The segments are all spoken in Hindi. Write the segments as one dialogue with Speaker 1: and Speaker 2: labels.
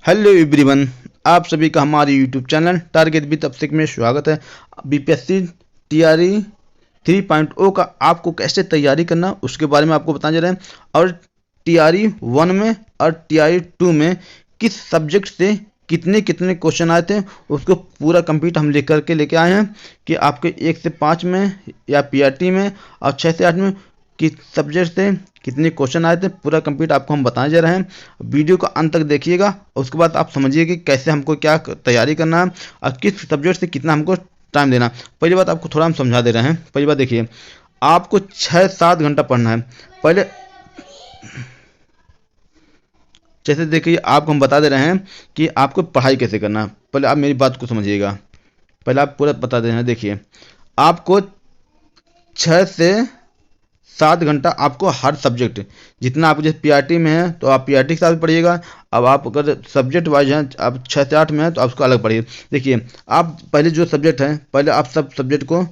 Speaker 1: हेलो एवरीवन, आप सभी का हमारे यूट्यूब चैनल टारगेट विद अभिषेक में स्वागत है। बीपीएससी टीआरई 3.0 का आपको कैसे तैयारी करना उसके बारे में आपको बताने जा रहे हैं। और टीआरई 1 में और टीआरई 2 में किस सब्जेक्ट से कितने कितने क्वेश्चन आए थे उसको पूरा कंप्लीट हम लिख करके लेके आए हैं कि आपके 1 से 5 में या पीआरटी में और 6 से 8 में किस सब्जेक्ट से कितने क्वेश्चन आए थे पूरा कंप्लीट आपको हम बताने जा रहे हैं। वीडियो को अंत तक देखिएगा, उसके बाद आप समझिए कि कैसे हमको क्या तैयारी करना है और किस सब्जेक्ट से कितना हमको टाइम देना। पहली बात आपको थोड़ा हम समझा दे रहे हैं। पहली बात देखिए, आपको 6-7 घंटा पढ़ना है। पहले जैसे देखिए आपको हम बता दे रहे हैं कि आपको पढ़ाई कैसे करना है। पहले आप मेरी बात को समझिएगा, पहले आप पूरा बता दे रहे हैं। देखिए, आपको 6 से 7 घंटा आपको हर सब्जेक्ट जितना आप जैसे पीआरटी में है तो आप पीआरटी के साथ पढ़िएगा। अब आप अगर सब्जेक्ट वाइज हैं, आप 6 से 8 में हैं तो आप उसको अलग पढ़िए। देखिए, आप पहले जो सब्जेक्ट हैं पहले आप सब सब्जेक्ट को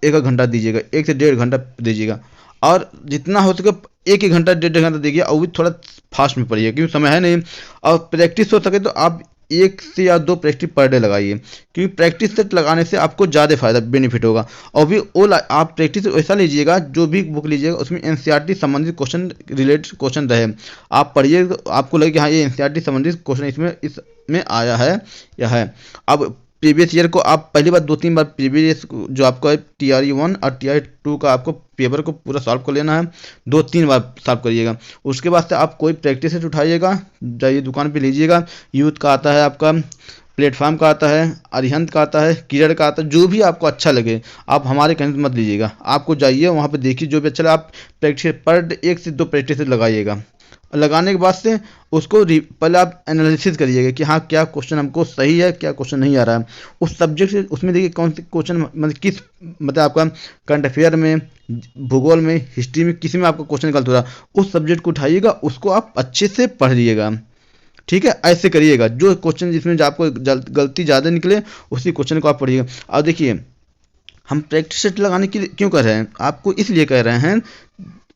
Speaker 1: 1 घंटा दीजिएगा, 1 से 1.5 घंटा दीजिएगा। और जितना हो सके 1 घंटा 1.5 घंटा दीजिए, और भी थोड़ा फास्ट में पढ़िए क्योंकि समय है नहीं। और प्रैक्टिस हो सके तो आप 1 से या 2 प्रैक्टिस पर डे लगाइए, क्योंकि प्रैक्टिस सेट लगाने से आपको ज़्यादा फायदा बेनिफिट होगा। और भी आप प्रैक्टिस ऐसा लीजिएगा, जो भी बुक लीजिएगा उसमें एनसीईआरटी संबंधित क्वेश्चन रिलेटेड क्वेश्चन रहे। आप पढ़िए तो आपको लगे कि हाँ ये एनसीईआरटी संबंधित क्वेश्चन इसमें आया है या है। अब प्रीवियस ईयर को आप पहली बार 2-3 बार प्रीवियस जो आपका टीआरई 1 और टीआरई 2 का आपको पेपर को पूरा सॉल्व कर लेना है। 2-3 बार सॉल्व करिएगा। उसके बाद से आप कोई प्रैक्टिस सेट उठाइएगा, जाइए दुकान पे लीजिएगा। यूथ का आता है, आपका प्लेटफॉर्म का आता है, अरिहंत का आता है, किरण का आता है, जो भी आपको अच्छा लगे आप हमारे कहने से मत लीजिएगा। आपको जाइए वहाँ पे देखिए जो भी अच्छा लगे, आप प्रैक्टिस पर 1 से 2 प्रैक्टिस लगाइएगा। लगाने के बाद से उसको पहले आप एनालिसिस करिएगा कि हाँ क्या क्वेश्चन हमको सही है, क्या क्वेश्चन नहीं आ रहा है उस सब्जेक्ट से। उसमें देखिए कौन से क्वेश्चन मतलब किस मतलब आपका करंट अफेयर में, भूगोल में, हिस्ट्री में, किसी में आपका क्वेश्चन गलत हो रहा है, उस सब्जेक्ट को उठाइएगा, उसको आप अच्छे से पढ़िएगा। ठीक है, ऐसे करिएगा। जो क्वेश्चन जिसमें आपको गलती ज़्यादा निकले उसी क्वेश्चन को आप पढ़िएगा। और देखिए, हम प्रैक्टिस सेट लगाने के लिए क्यों कर रहे हैं, आपको इसलिए कह रहे हैं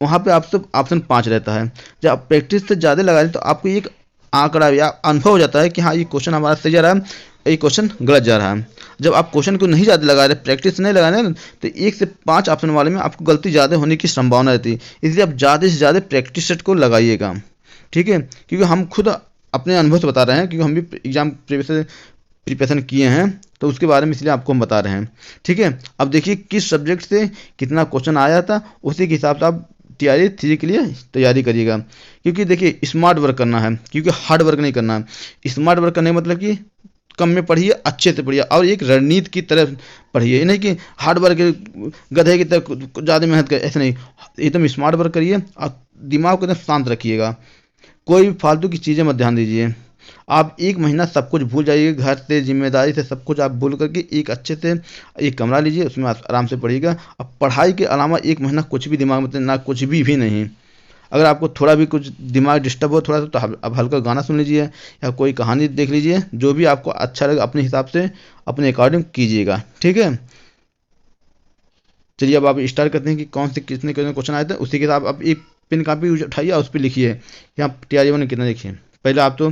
Speaker 1: वहाँ पे आपसे ऑप्शन 5 रहता है। जब आप प्रैक्टिस से ज़्यादा लगा रहे तो आपको एक आंकड़ा या अनुभव हो जाता है कि हाँ ये क्वेश्चन हमारा सही जा रहा है, ये क्वेश्चन गलत जा रहा है। जब आप क्वेश्चन को नहीं ज़्यादा लगा रहे, प्रैक्टिस नहीं लगा रहे तो 1 से 5 ऑप्शन वाले में आपको गलती ज़्यादा होने की संभावना रहती है। इसलिए आप ज़्यादा से ज़्यादा प्रैक्टिस सेट को लगाइएगा। ठीक है, क्योंकि हम खुद अपने अनुभव से बता रहे हैं, क्योंकि हम भी एग्जाम प्रिपरेशन किए हैं तो उसके बारे में इसलिए आपको हम बता रहे हैं। ठीक है, अब देखिए किस सब्जेक्ट से कितना क्वेश्चन आया था, उसी के हिसाब से आप टीआरई 3 के लिए तैयारी करिएगा। क्योंकि देखिए स्मार्ट वर्क करना है, क्योंकि हार्ड वर्क नहीं करना है। स्मार्ट वर्क करने का मतलब कि कम में पढ़िए, अच्छे से पढ़िए और एक रणनीति की तरह पढ़िए। ये नहीं कि हार्ड वर्क गधे की तरह ज़्यादा मेहनत करें, ऐसा नहीं। एकदम स्मार्ट वर्क करिए और दिमाग को एकदम शांत रखिएगा। कोई भी फालतू की चीज़ें मत ध्यान दीजिए। आप 1 महीना सब कुछ भूल जाइए, घर से जिम्मेदारी से सब कुछ आप भूल करके एक अच्छे से एक कमरा लीजिए, उसमें आराम से पढ़िएगा। अब पढ़ाई के अलावा 1 महीना कुछ भी दिमाग में ना, कुछ भी नहीं। अगर आपको थोड़ा भी कुछ दिमाग डिस्टर्ब हो थोड़ा सा तो अब हल्का गाना सुन लीजिए या कोई कहानी देख लीजिए, जो भी आपको अच्छा लगे अपने हिसाब से अपने अकॉर्डिंग कीजिएगा। ठीक है, चलिए अब आप स्टार्ट करते हैं कि कौन से कितने कितने क्वेश्चन आए थे। उसी के साथ आप एक पेन कापी उठाइए और उस पर लिखिए यहाँ टीआरई 1 में कितना। देखिए पहले आप तो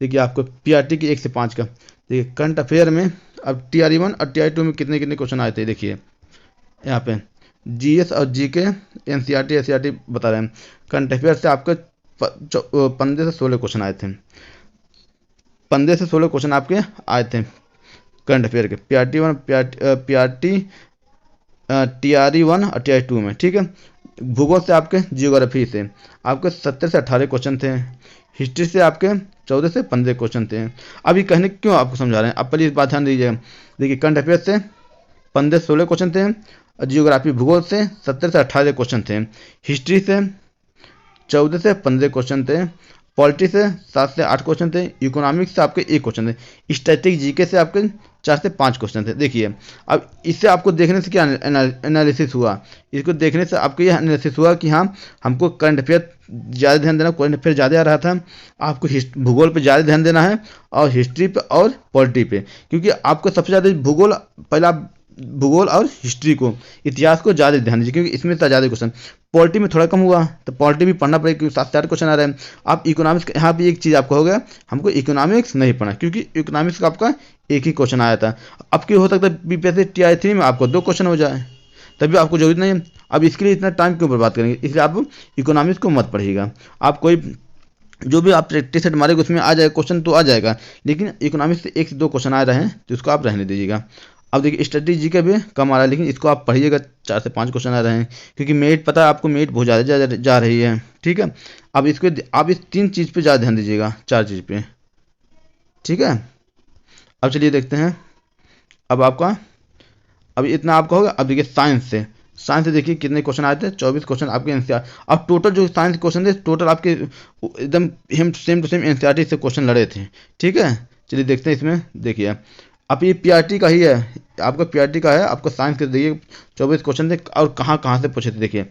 Speaker 1: देखिए आपको पीआरटी की 1 से 5 का देखिए करंट अफेयर में अब टीआरई 1 और टीआरई 2 में कितने कितने क्वेश्चन आए थे। देखिए यहाँ पे जीएस और जीके, एनसीईआरटी एससीईआरटी बता रहे हैं। करंट अफेयर से आपके 15 से 16 क्वेश्चन आए थे। 15 से 16 क्वेश्चन आपके आए थे करंट अफेयर के पीआरटी 1 पीआरटी टीआरई 1 और टीआरई 2 में। ठीक है, भूगोल से आपके जियोग्राफी से आपके 17 से 18 क्वेश्चन थे। हिस्ट्री से आपके 14 से 15 क्वेश्चन थे। अभी कहने क्यों आपको समझा रहे हैं, आप पहले इस बात ध्यान दीजिएगा। देखिए करंट अफेयर से 15 से 16 क्वेश्चन थे, जियोग्राफी भूगोल से 17 से 18 क्वेश्चन थे, हिस्ट्री से 14 से 15 क्वेश्चन थे, पॉलिटी से 7 से 8 क्वेश्चन थे, इकोनॉमिक्स से आपके 1 क्वेश्चन थे, स्टैटिक जीके से आपके 4 से 5 क्वेश्चन थे। देखिए अब इससे आपको देखने से क्या एनालिसिस हुआ, इसको देखने से आपको यह एनालिसिस हुआ कि हाँ हमको करंट अफेयर ज़्यादा ध्यान देना, करंट अफेयर ज़्यादा आ रहा था, आपको भूगोल पे ज़्यादा ध्यान देना है और हिस्ट्री पे और पॉलिटी पे। क्योंकि आपको सबसे ज़्यादा भूगोल पहले आप भूगोल और हिस्ट्री को, इतिहास को ज़्यादा ध्यान दीजिए क्योंकि इसमें ज़्यादा क्वेश्चन। पॉलिटी में थोड़ा कम हुआ तो पॉलिटी भी पढ़ना पड़ेगा क्योंकि 7 से 8 क्वेश्चन आ रहे हैं। आप इकोनॉमिक्स, यहाँ पे एक चीज़ आपको हो गया, हमको इकोनॉमिक्स नहीं पढ़ना क्योंकि इकोनॉमिक्स का आपका एक ही क्वेश्चन आया था। अब क्यों हो सकता है बीपीएससी TI 3 में आपको 2 क्वेश्चन हो जाए, तभी आपको जरूरत नहीं है। अब इसके लिए इतना टाइम क्यों बर्बाद करेंगे, इसलिए आप इकोनॉमिक्स को मत पढ़िएगा। आप कोई जो भी आप प्रैक्टिस सेट मारेगा उसमें आ जाएगा क्वेश्चन तो आ जाएगा, लेकिन इकोनॉमिक्स से 1 से 2 क्वेश्चन आ रहे हैं तो इसको आप रहने दीजिएगा। अब देखिए स्ट्रेटजी का भी कम आ रहा है, लेकिन इसको आप पढ़िएगा, 4 से 5 क्वेश्चन आ रहे हैं क्योंकि मेरिट पता है आपको, मेरिट बहुत ज़्यादा जा रही है। ठीक है, अब इसको आप इस 3 चीज़ पे ज़्यादा ध्यान दीजिएगा, 4 चीज़ पे। ठीक है, अब चलिए देखते हैं। अब आपका अब इतना आपका होगा। अब देखिए साइंस से देखिए कितने क्वेश्चन आए थे, 24 क्वेश्चन आपके एनसीईआरटी। अब टोटल जो साइंस क्वेश्चन थे टोटल आपके एकदम सेम टू सेम एनसीईआरटी से क्वेश्चन लड़े थे। ठीक है, चलिए देखते हैं इसमें। देखिए अब ये पीआरटी का ही है, आपका पीआरटी का है। आपको साइंस के देखिए 24 क्वेश्चन थे और कहाँ से पूछे थे। देखिए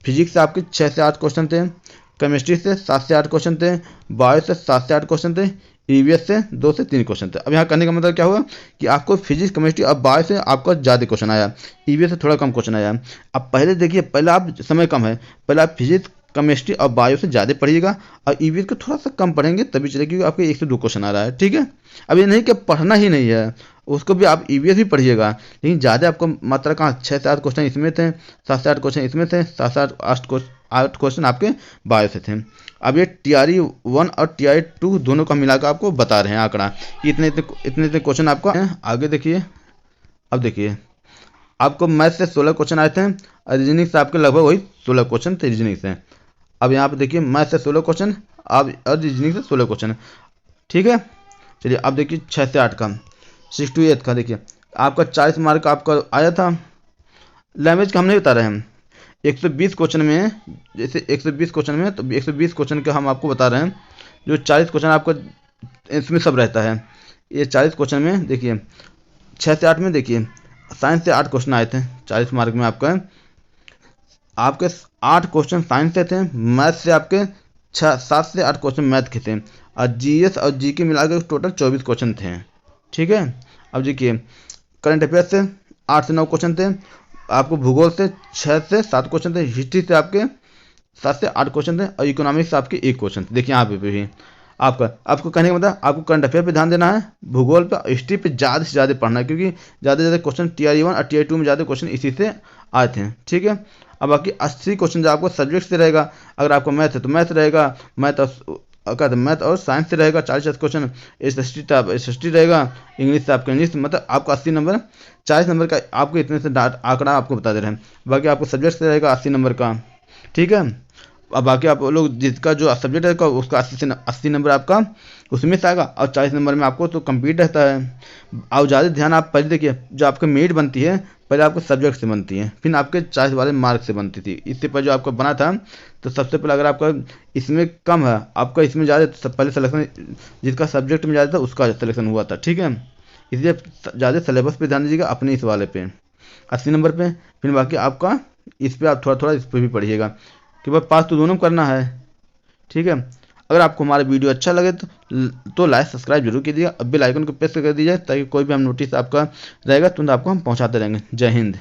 Speaker 1: फिजिक्स से आपके 6 से 8 क्वेश्चन थे, केमिस्ट्री से 7 से 8 क्वेश्चन थे, बायो से 7 से 8 क्वेश्चन थे, ईवीएस से 2 से 3 क्वेश्चन थे। अब यहाँ करने का मतलब क्या हुआ कि आपको फिजिक्स, केमिस्ट्री और बायो से आपका ज़्यादा क्वेश्चन आया, ईवीएस से थोड़ा कम क्वेश्चन आया। अब पहले देखिए, पहले आप समय कम है, पहले आप फिजिक्स, केमिस्ट्री और बायो से ज़्यादा पढ़िएगा और ईवीएस को थोड़ा सा कम पढ़ेंगे तभी चलेगा क्योंकि आपके 1 से 2 क्वेश्चन आ रहा है। ठीक है, अब ये नहीं कि पढ़ना ही नहीं है, उसको भी आप ईवीएस भी पढ़िएगा, लेकिन ज़्यादा आपको मात्रा कहाँ, 6 से 8 क्वेश्चन इसमें थे, 7 से 8 क्वेश्चन इसमें थे, 7 से 8 क्वेश्चन आपके बायो से थे। अब ये TRE 1 और TRE 2 दोनों का मिलाकर आपको बता रहे हैं आंकड़ा कि इतने क्वेश्चन आपको हैं। आगे देखिए, अब देखिए आपको मैथ से 16 क्वेश्चन आए थे और रीजनिंग से आपके लगभग वही 16 क्वेश्चन थे रीजनिंग से। अब यहाँ पे देखिए मैथ से 16 क्वेश्चन अब और रीजनिंग से 16 क्वेश्चन। ठीक है, चलिए अब देखिए 6 से 8 का, 6 to 8 का देखिए आपका 40 मार्क आपका आया था। लैंग्वेज का हम नहीं बता रहे हैं, 120 क्वेश्चन में, जैसे 120 क्वेश्चन में तो 120 क्वेश्चन का हम आपको बता रहे हैं। जो 40 क्वेश्चन आपका इसमें सब रहता है, ये 40 क्वेश्चन में देखिए 6 से 8 में देखिए साइंस से 8 क्वेश्चन आए थे 40 मार्क में। आपके 8 क्वेश्चन साइंस से थे, मैथ से आपके 7 से 8 क्वेश्चन मैथ के थे और जीएस और जीके मिलाकर टोटल 24 क्वेश्चन थे। ठीक है, अब देखिए करंट अफेयर से 8 से 9 क्वेश्चन थे, आपको भूगोल से 6 से 7 क्वेश्चन थे, हिस्ट्री से आपके 7 से 8 क्वेश्चन थे और इकोनॉमिक्स से आपके 1 क्वेश्चन थे। देखिए यहाँ पे भी आपको कहने का मतलब आपको करंट अफेयर पे ध्यान देना है, भूगोल पे, हिस्ट्री पे ज़्यादा से ज़्यादा पढ़ना है क्योंकि ज़्यादा से ज़्यादा क्वेश्चन TRE 1 और TRE 2 में ज़्यादा क्वेश्चन इसी से आए थे। ठीक है, अब बाकी 80 क्वेश्चन जो आपको सब्जेक्ट से रहेगा, अगर आपको मैथ है तो मैथ रहेगा, मैथ और साइंस से रहेगा 40 क्वेश्चन, हिस्ट्री रहेगा, इंग्लिश से आपका इंग्लिश, मतलब आपको 80 नंबर, 40 नंबर का आपको इतने से आंकड़ा आपको बता दे रहे हैं। बाकी आपको सब्जेक्ट से रहेगा 80 नंबर का। ठीक है, अब बाकी आप लोग जिसका जो सब्जेक्ट है उसका 80 नंबर आपका उसमें से आएगा और 40 नंबर में आपको तो कंप्लीट रहता है। और ज़्यादा ध्यान आप पहले देखिए, जो आपका मेरिट बनती है पहले आपको सब्जेक्ट से बनती है, फिर आपके 40 वाले मार्क से बनती थी। इससे पहले जो आपका बना था तो सबसे पहले अगर आपका इसमें कम है, आपका इसमें ज़्यादा, पहले सिलेक्शन जिसका सब्जेक्ट में ज़्यादा था उसका सिलेक्शन हुआ था। ठीक है, इसलिए ज़्यादा सिलेबस पे ध्यान दीजिएगा, अपने इस वाले पे 80 नंबर पे, फिर बाकी आपका इस पर आप थोड़ा इस पर भी पढ़िएगा कि भाई पास तो दोनों करना है। ठीक है, अगर आपको हमारा वीडियो अच्छा लगे तो लाइक सब्सक्राइब जरूर कीजिएगा, अब बेल आइकन को प्रेस कर दीजिए ताकि कोई भी हम नोटिस आपका रहेगा तुरंत आपको हम पहुंचाते रहेंगे। जय हिंद।